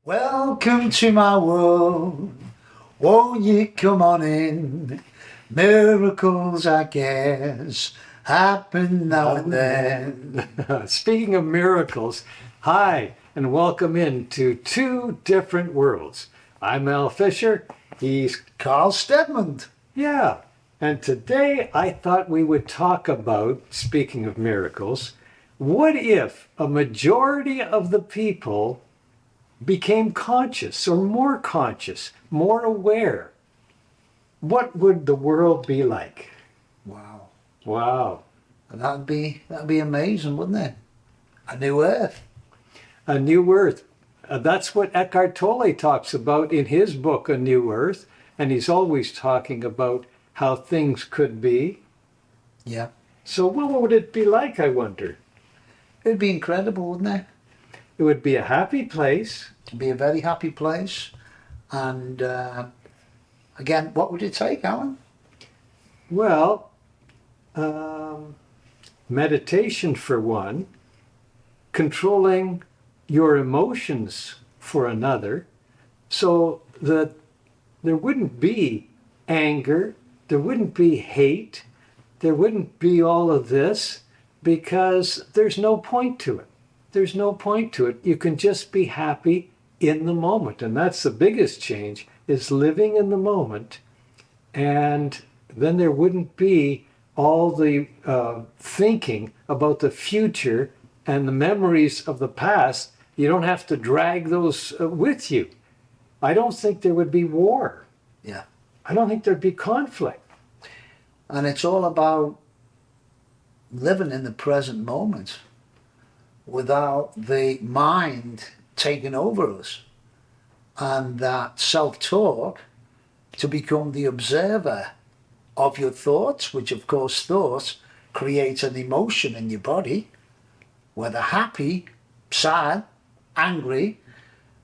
Welcome to my world. Won't you come on in? Miracles, I guess, happen now and then. Speaking of miracles, hi, and welcome into Two Different Worlds. I'm Al Fisher. He's Carl Stedman. Yeah. And today I thought we would talk about, speaking of miracles, what if a majority of the people became conscious or more aware? What would the world be like? Wow. Wow. And that'd be amazing, wouldn't it? A new earth. A new earth. That's what Eckhart Tolle talks about in his book, A New Earth. And he's always talking about how things could be. Yeah. So what would it be like, I wonder? It'd be incredible, wouldn't it? It would be a happy place. It'd be a very happy place. And again, what would it take, Alan? Well, meditation for one, controlling your emotions for another, so that there wouldn't be anger, there wouldn't be hate, there wouldn't be all of this, because there's no point to it. There's no point to it. You can just be happy in the moment. And that's the biggest change, is living in the moment. And then there wouldn't be all the thinking about the future and the memories of the past. You don't have to drag those with you. I don't think there would be war. Yeah. I don't think there'd be conflict. And it's all about living in the present moment without the mind taking over us, and that self-talk to become the observer of your thoughts, which of course thoughts create an emotion in your body, whether happy, sad, angry,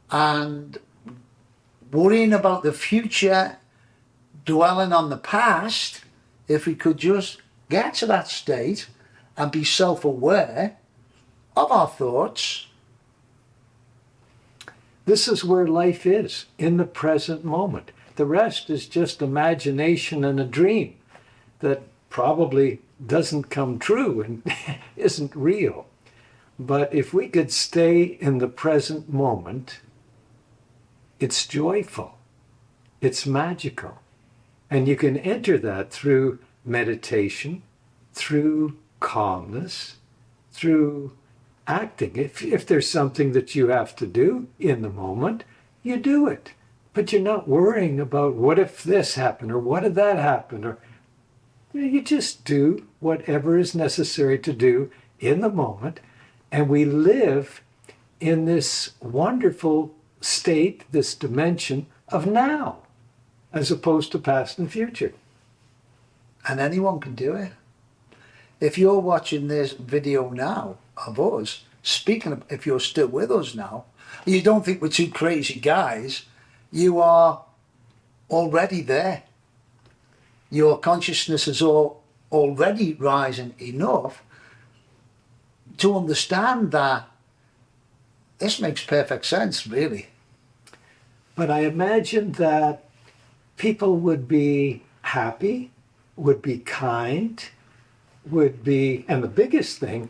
and worrying about the future, dwelling on the past. If we could just get to that state and be self-aware of our thoughts. This is where life is, in the present moment. The rest is just imagination and a dream that probably doesn't come true and isn't real. But if we could stay in the present moment, it's joyful, it's magical. And you can enter that through meditation, through calmness, through acting. If there's something that you have to do in the moment, you do it. But you're not worrying about what if this happened or what if that happened, or you just do whatever is necessary to do in the moment. And we live in this wonderful state, this dimension of now, as opposed to past and future. And anyone can do it. If you're watching this video now of us speaking, if you're still with us now, you don't think we're two crazy guys, you are already there. Your consciousness is already rising enough to understand that this makes perfect sense, really. But I imagine that people would be happy, would be kind, would be, and the biggest thing,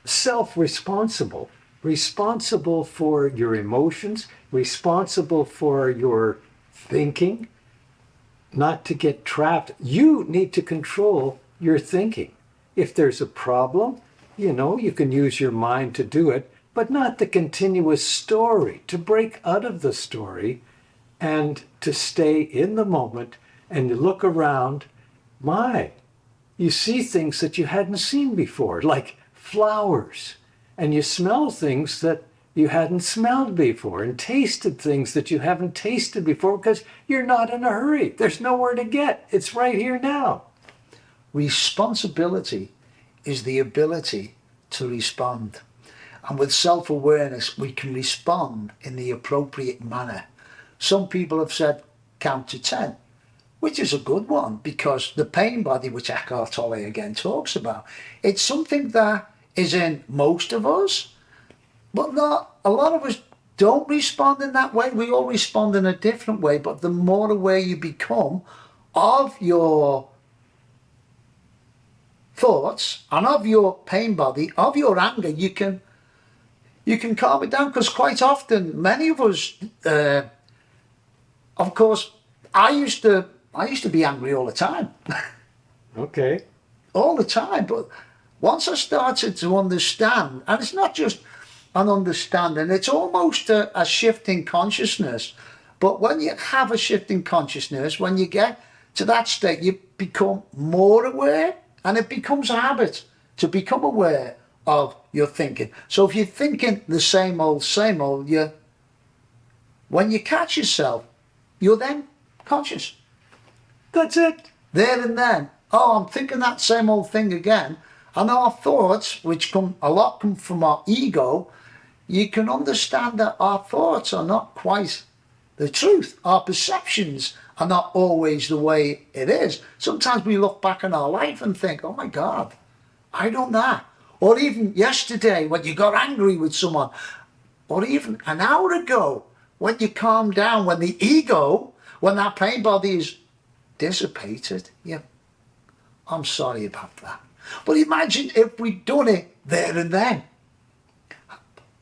self-responsible. Responsible for your emotions, responsible for your thinking, not to get trapped. You need to control your thinking. If there's a problem, you can use your mind to do it, but not the continuous story, to break out of the story and to stay in the moment and look around. You see things that you hadn't seen before, like flowers, and you smell things that you hadn't smelled before, and tasted things that you haven't tasted before, because you're not in a hurry. There's nowhere to get. It's right here now. Responsibility is the ability to respond. And with self-awareness, we can respond in the appropriate manner. Some people have said count to 10, which is a good one, because the pain body, which Eckhart Tolle again talks about, it's something that is in most of us, but not a lot of us don't respond in that way. We all respond in a different way, but the more aware you become of your thoughts and of your pain body, of your anger, you can calm it down. Because quite often, many of us, of course, I used to be angry all the time. Okay. All the time. But once I started to understand, and it's not just an understanding, it's almost a shift in consciousness. But when you have a shift in consciousness, when you get to that state, you become more aware, and it becomes a habit to become aware of your thinking. So if you're thinking the same old, when you catch yourself, you're then conscious. That's it. There and then. Oh, I'm thinking that same old thing again. And our thoughts, which come from our ego, you can understand that our thoughts are not quite the truth. Our perceptions are not always the way it is. Sometimes we look back on our life and think, oh my God, I done that. Or even yesterday when you got angry with someone. Or even an hour ago when you calm down, when the ego, when that pain body is dissipated. Yeah, I'm sorry about that. But imagine if we'd done it there and then.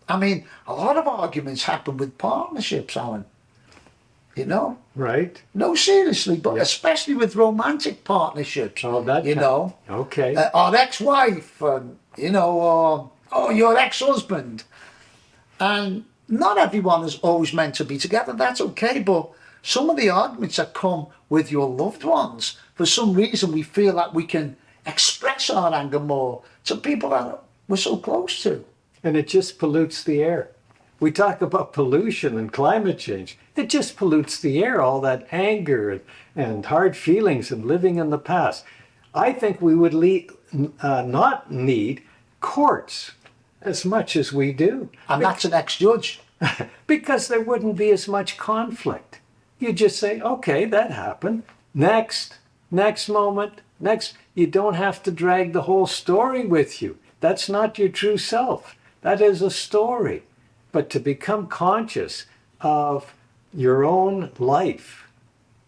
I mean, a lot of arguments happen with partnerships, Alan. You know? Right. No, seriously, but Yeah. especially with romantic partnerships. Oh, that you kind- know? Okay. Our ex-wife, or your ex-husband. And not everyone is always meant to be together. That's okay, but some of the arguments that come with your loved ones, for some reason we feel like we can express our anger more to people that we're so close to. And it just pollutes the air. We talk about pollution and climate change. It just pollutes the air, all that anger and hard feelings and living in the past. I think we would not need courts as much as we do. And that's an ex-judge. Because there wouldn't be as much conflict. You just say, okay, that happened. Next moment, next. You don't have to drag the whole story with you. That's not your true self. That is a story. But to become conscious of your own life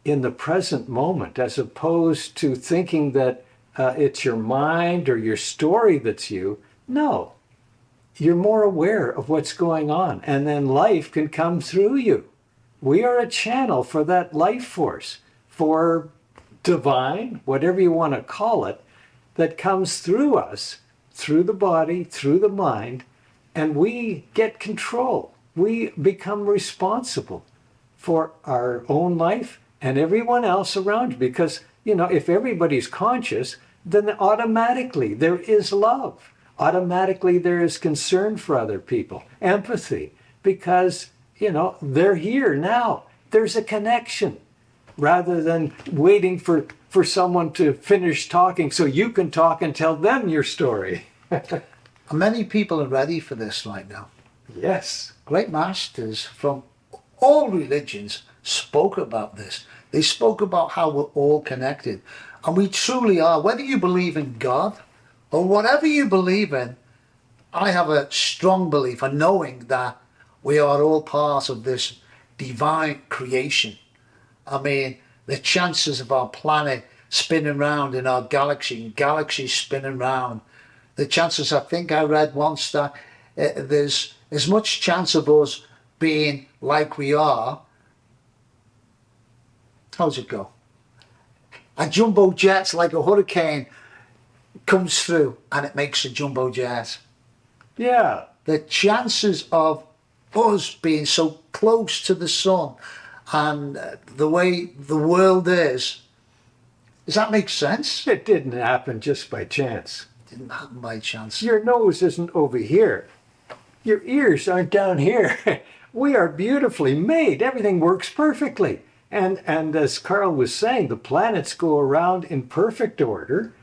in the present moment, as opposed to thinking that it's your mind or your story that's you, no. You're more aware of what's going on, and then life can come through you. We are a channel for that life force, for divine, whatever you want to call it, that comes through us, through the body, through the mind, and we get control. We become responsible for our own life and everyone else around you. Because, if everybody's conscious, then automatically there is love. Automatically there is concern for other people, empathy, because, they're here now. There's a connection, rather than waiting for someone to finish talking so you can talk and tell them your story. Many people are ready for this right now. Yes. Great masters from all religions spoke about this. They spoke about how we're all connected. And we truly are. Whether you believe in God or whatever you believe in, I have a strong belief and knowing that we are all part of this divine creation. I mean, the chances of our planet spinning round in our galaxy, and galaxies spinning round, the chances, I think I read once that there's as much chance of us being like we are. How's it go? A jumbo jet's like a hurricane comes through and it makes a jumbo jet. Yeah. The chances of us being so close to the sun and the way the world is, does that make sense? It didn't happen just by chance. Didn't happen by chance. Your nose isn't over here. Your ears aren't down here. We are beautifully made. Everything works perfectly. And as Carl was saying, the planets go around in perfect order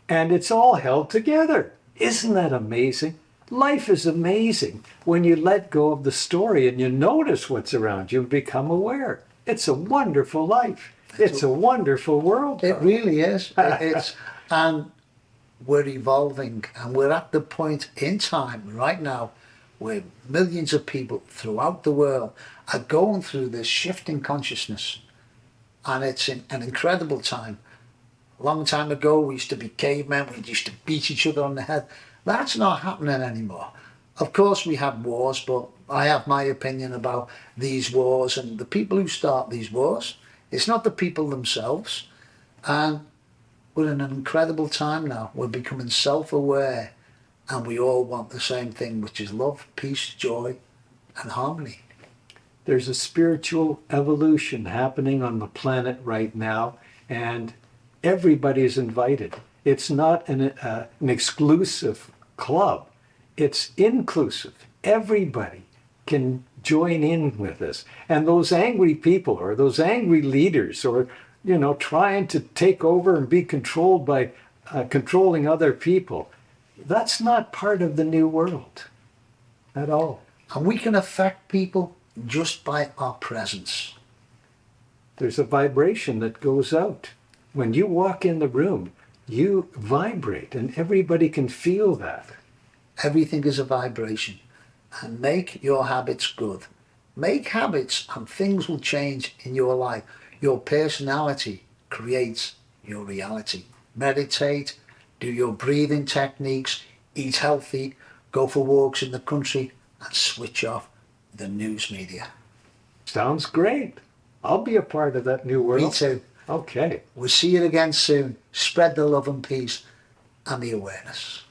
and it's all held together. Isn't that amazing? Life is amazing when you let go of the story and you notice what's around you and become aware. It's a wonderful life. It's a wonderful world. It really is. And we're evolving and we're at the point in time right now where millions of people throughout the world are going through this shift in consciousness. And it's an incredible time. A long time ago, we used to be cavemen, we used to beat each other on the head. That's not happening anymore. Of course, we have wars, but I have my opinion about these wars and the people who start these wars. It's not the people themselves. And we're in an incredible time now. We're becoming self-aware, and we all want the same thing, which is love, peace, joy, and harmony. There's a spiritual evolution happening on the planet right now, and everybody is invited. It's not an exclusive club. It's inclusive. Everybody can join in with this. And those angry people or those angry leaders or, trying to take over and be controlled by controlling other people, that's not part of the new world at all. And we can affect people just by our presence. There's a vibration that goes out. When you walk in the room, you vibrate, and everybody can feel that. Everything is a vibration. And make your habits good. Make habits and things will change in your life. Your personality creates your reality. Meditate, do your breathing techniques, eat healthy, go for walks in the country, and switch off the news media. Sounds great. I'll be a part of that new world. Me too. Okay. We'll see you again soon. Spread the love and peace and the awareness.